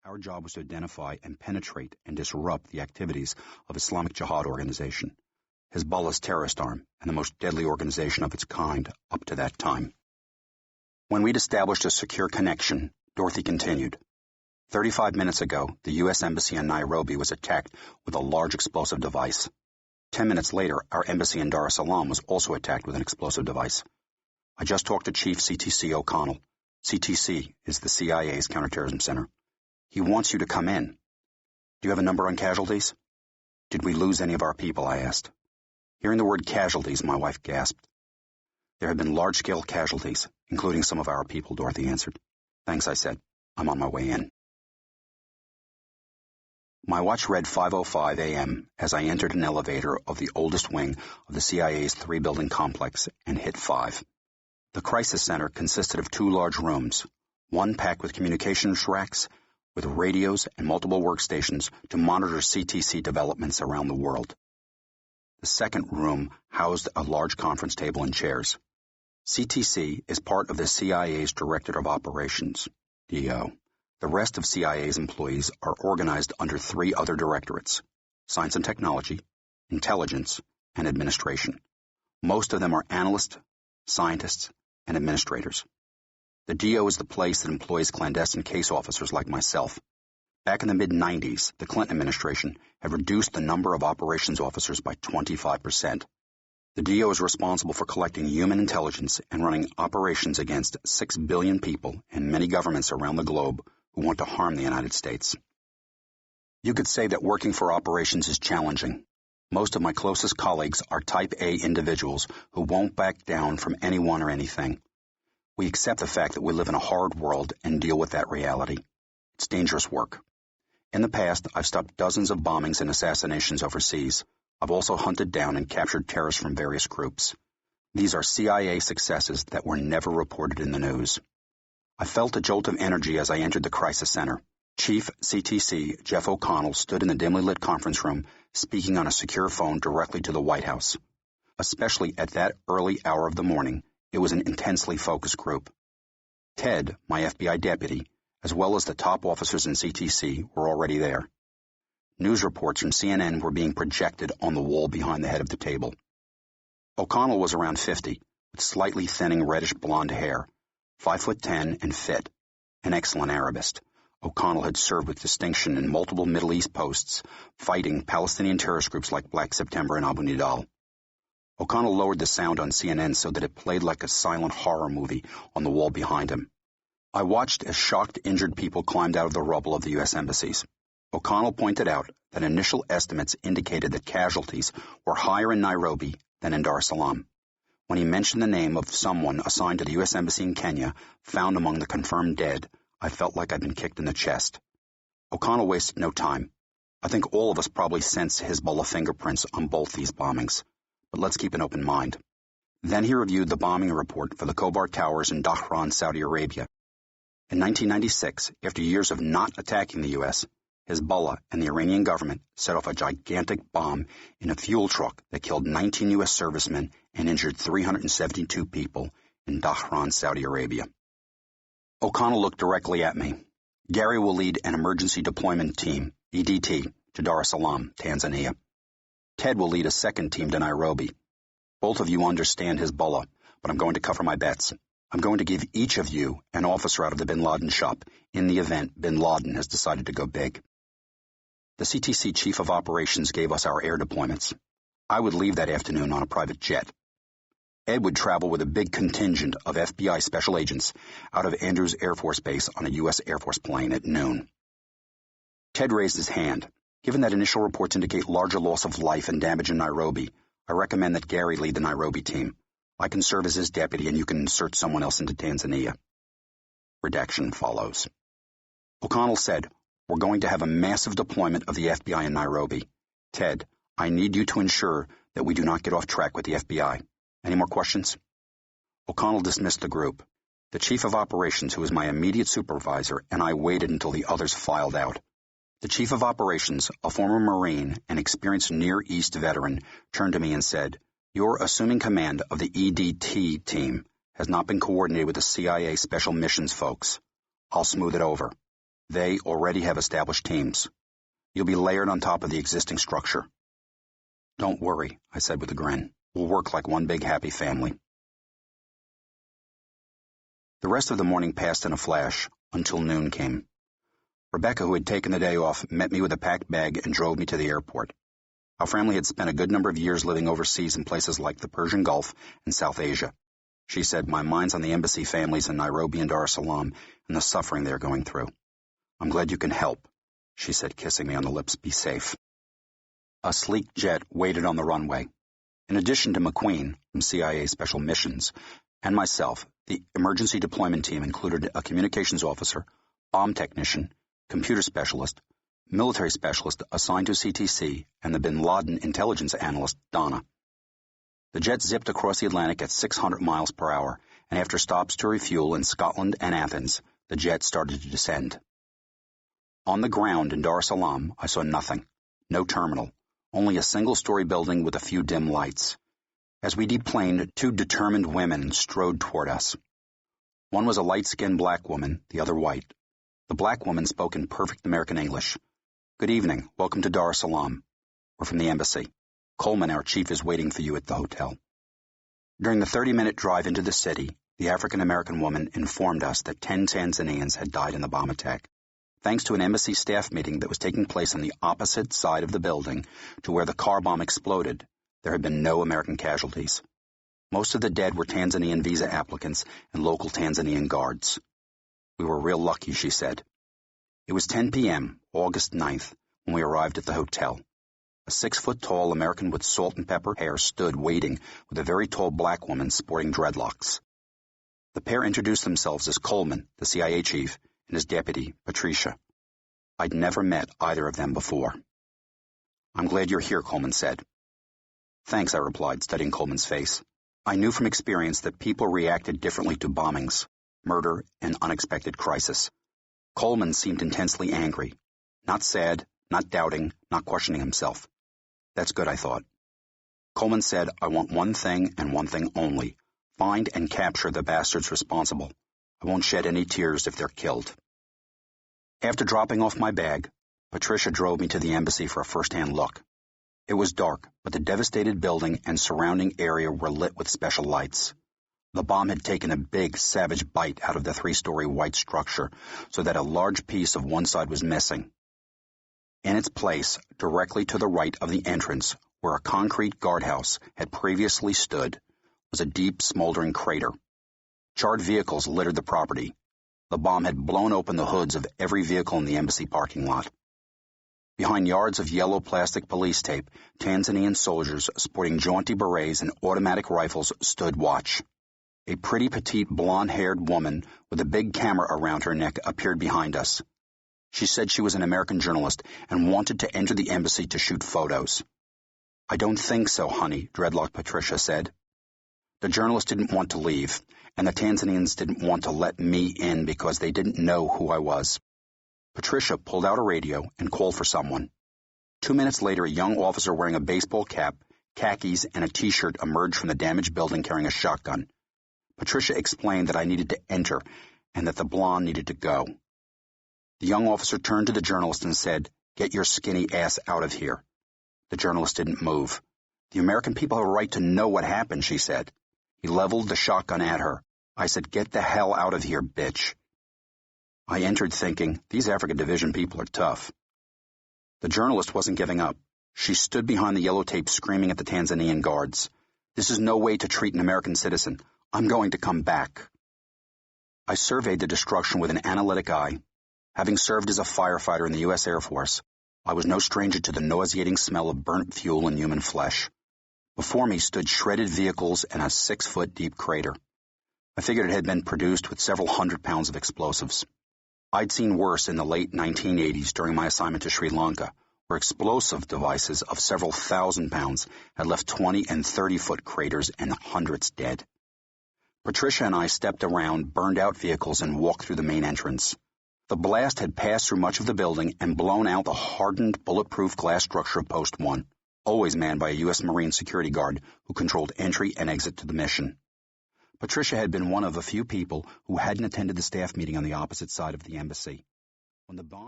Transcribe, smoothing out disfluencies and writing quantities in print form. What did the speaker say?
Our job was to identify and penetrate and disrupt the activities of Islamic Jihad organization, Hezbollah's terrorist arm, and the most deadly organization of its kind up to that time. When we'd established a secure connection, Dorothy continued. 35 minutes ago, the U.S. Embassy in Nairobi was attacked with a large explosive device. 10 minutes later, our embassy in Dar es Salaam was also attacked with an explosive device. I just talked to Chief CTC O'Connell. CTC is the CIA's counterterrorism center. He wants you to come in. Do you have a number on casualties? Did we lose any of our people? I asked. Hearing the word casualties, my wife gasped. There have been large-scale casualties, including some of our people, Dorothy answered. Thanks, I said. I'm on my way in. My watch read 5:05 a.m. as I entered an elevator of the oldest wing of the CIA's three-building complex and hit 5. The crisis center consisted of 2 large rooms, one packed with communications racks, with radios and multiple workstations to monitor CTC developments around the world. The second room housed a large conference table and chairs. CTC is part of the CIA's Directorate of Operations, DO. The rest of CIA's employees are organized under 3 other directorates: Science and Technology, Intelligence, and Administration. Most of them are analysts, scientists, and administrators. The DO is the place that employs clandestine case officers like myself. Back in the mid-90s, the Clinton administration had reduced the number of operations officers by 25%. The DO is responsible for collecting human intelligence and running operations against 6 billion people and many governments around the globe who want to harm the United States. You could say that working for operations is challenging. Most of my closest colleagues are Type A individuals who won't back down from anyone or anything. We accept the fact that we live in a hard world and deal with that reality. It's dangerous work. In the past, I've stopped dozens of bombings and assassinations overseas. I've also hunted down and captured terrorists from various groups. These are CIA successes that were never reported in the news. I felt a jolt of energy as I entered the crisis center. Chief CTC Jeff O'Connell stood in the dimly lit conference room, speaking on a secure phone directly to the White House. Especially at that early hour of the morning, it was an intensely focused group. Ted, my FBI deputy, as well as the top officers in CTC, were already there. News reports from CNN were being projected on the wall behind the head of the table. O'Connell was around 50, with slightly thinning reddish blonde hair, 5'10" and fit, an excellent Arabist. O'Connell had served with distinction in multiple Middle East posts, fighting Palestinian terrorist groups like Black September and Abu Nidal. O'Connell lowered the sound on CNN so that it played like a silent horror movie on the wall behind him. I watched as shocked, injured people climbed out of the rubble of the U.S. embassies. O'Connell pointed out that initial estimates indicated that casualties were higher in Nairobi than in Dar es Salaam. When he mentioned the name of someone assigned to the U.S. Embassy in Kenya, found among the confirmed dead, I felt like I'd been kicked in the chest. O'Connell wasted no time. I think all of us probably sense Hezbollah fingerprints on both these bombings, but let's keep an open mind. Then he reviewed the bombing report for the Khobar Towers in Dhahran, Saudi Arabia. In 1996, after years of not attacking the U.S., Hezbollah and the Iranian government set off a gigantic bomb in a fuel truck that killed 19 U.S. servicemen and injured 372 people in Dhahran, Saudi Arabia. O'Connell looked directly at me. Gary will lead an emergency deployment team, EDT, to Dar es Salaam, Tanzania. Ted will lead a second team to Nairobi. Both of you understand Hezbollah, but I'm going to cover my bets. I'm going to give each of you an officer out of the bin Laden shop in the event bin Laden has decided to go big. The CTC Chief of Operations gave us our air deployments. I would leave that afternoon on a private jet. Ed would travel with a big contingent of FBI special agents out of Andrews Air Force Base on a U.S. Air Force plane at noon. Ted raised his hand. Given that initial reports indicate larger loss of life and damage in Nairobi, I recommend that Gary lead the Nairobi team. I can serve as his deputy and you can insert someone else into Tanzania. Redaction follows. O'Connell said, "We're going to have a massive deployment of the FBI in Nairobi. Ted, I need you to ensure that we do not get off track with the FBI. Any more questions?" O'Connell dismissed the group. The Chief of Operations, who was my immediate supervisor, and I waited until the others filed out. The Chief of Operations, a former Marine and experienced Near East veteran, turned to me and said, "Your assuming command of the EDT team has not been coordinated with the CIA Special Missions folks. I'll smooth it over. They already have established teams. You'll be layered on top of the existing structure. Don't worry, I said with a grin. We'll work like one big happy family. The rest of the morning passed in a flash, until noon came. Rebecca, who had taken the day off, met me with a packed bag and drove me to the airport. Our family had spent a good number of years living overseas in places like the Persian Gulf and South Asia. She said, my mind's on the embassy families in Nairobi and Dar es Salaam and the suffering they're going through. I'm glad you can help, she said, kissing me on the lips. Be safe. A sleek jet waited on the runway. In addition to McQueen from CIA Special Missions and myself, the emergency deployment team included a communications officer, bomb technician, computer specialist, military specialist assigned to CTC, and the bin Laden intelligence analyst, Donna. The jet zipped across the Atlantic at 600 miles per hour, and after stops to refuel in Scotland and Athens, the jet started to descend. On the ground in Dar es Salaam, I saw nothing. No terminal. Only a single-story building with a few dim lights. As we deplaned, two determined women strode toward us. One was a light-skinned black woman, the other white. The black woman spoke in perfect American English. Good evening. Welcome to Dar es Salaam. We're from the embassy. Coleman, our chief, is waiting for you at the hotel. During the 30-minute drive into the city, the African-American woman informed us that 10 Tanzanians had died in the bomb attack. Thanks to an embassy staff meeting that was taking place on the opposite side of the building to where the car bomb exploded, there had been no American casualties. Most of the dead were Tanzanian visa applicants and local Tanzanian guards. We were real lucky, she said. It was 10 p.m., August 9th, when we arrived at the hotel. A 6-foot-tall American with salt and pepper hair stood waiting with a very tall black woman sporting dreadlocks. The pair introduced themselves as Coleman, the CIA chief, and his deputy, Patricia. I'd never met either of them before. I'm glad you're here, Coleman said. Thanks, I replied, studying Coleman's face. I knew from experience that people reacted differently to bombings, murder, and unexpected crisis. Coleman seemed intensely angry. Not sad, not doubting, not questioning himself. That's good, I thought. Coleman said, I want one thing and one thing only. Find and capture the bastards responsible. I won't shed any tears if they're killed. After dropping off my bag, Patricia drove me to the embassy for a first-hand look. It was dark, but the devastated building and surrounding area were lit with special lights. The bomb had taken a big, savage bite out of the 3-story white structure, so that a large piece of one side was missing. In its place, directly to the right of the entrance, where a concrete guardhouse had previously stood, was a deep, smoldering crater. Charred vehicles littered the property. The bomb had blown open the hoods of every vehicle in the embassy parking lot. Behind yards of yellow plastic police tape, Tanzanian soldiers sporting jaunty berets and automatic rifles stood watch. A pretty petite blonde-haired woman with a big camera around her neck appeared behind us. She said she was an American journalist and wanted to enter the embassy to shoot photos. I don't think so, honey, Dreadlock Patricia said. The journalist didn't want to leave, and the Tanzanians didn't want to let me in because they didn't know who I was. Patricia pulled out a radio and called for someone. 2 minutes later, a young officer wearing a baseball cap, khakis, and a T-shirt emerged from the damaged building carrying a shotgun. Patricia explained that I needed to enter and that the blonde needed to go. The young officer turned to the journalist and said, "Get your skinny ass out of here." The journalist didn't move. "The American people have a right to know what happened," she said. He leveled the shotgun at her. I said, "Get the hell out of here, bitch." I entered thinking, these Africa Division people are tough. The journalist wasn't giving up. She stood behind the yellow tape screaming at the Tanzanian guards. "This is no way to treat an American citizen. I'm going to come back." I surveyed the destruction with an analytic eye. Having served as a firefighter in the U.S. Air Force, I was no stranger to the nauseating smell of burnt fuel and human flesh. Before me stood shredded vehicles and a 6-foot deep crater. I figured it had been produced with several hundred pounds of explosives. I'd seen worse in the late 1980s during my assignment to Sri Lanka, where explosive devices of several thousand pounds had left 20 and 30-foot craters and hundreds dead. Patricia and I stepped around burned-out vehicles and walked through the main entrance. The blast had passed through much of the building and blown out the hardened, bulletproof glass structure of Post 1, always manned by a U.S. Marine security guard who controlled entry and exit to the mission. Patricia had been one of a few people who hadn't attended the staff meeting on the opposite side of the embassy. When the bomb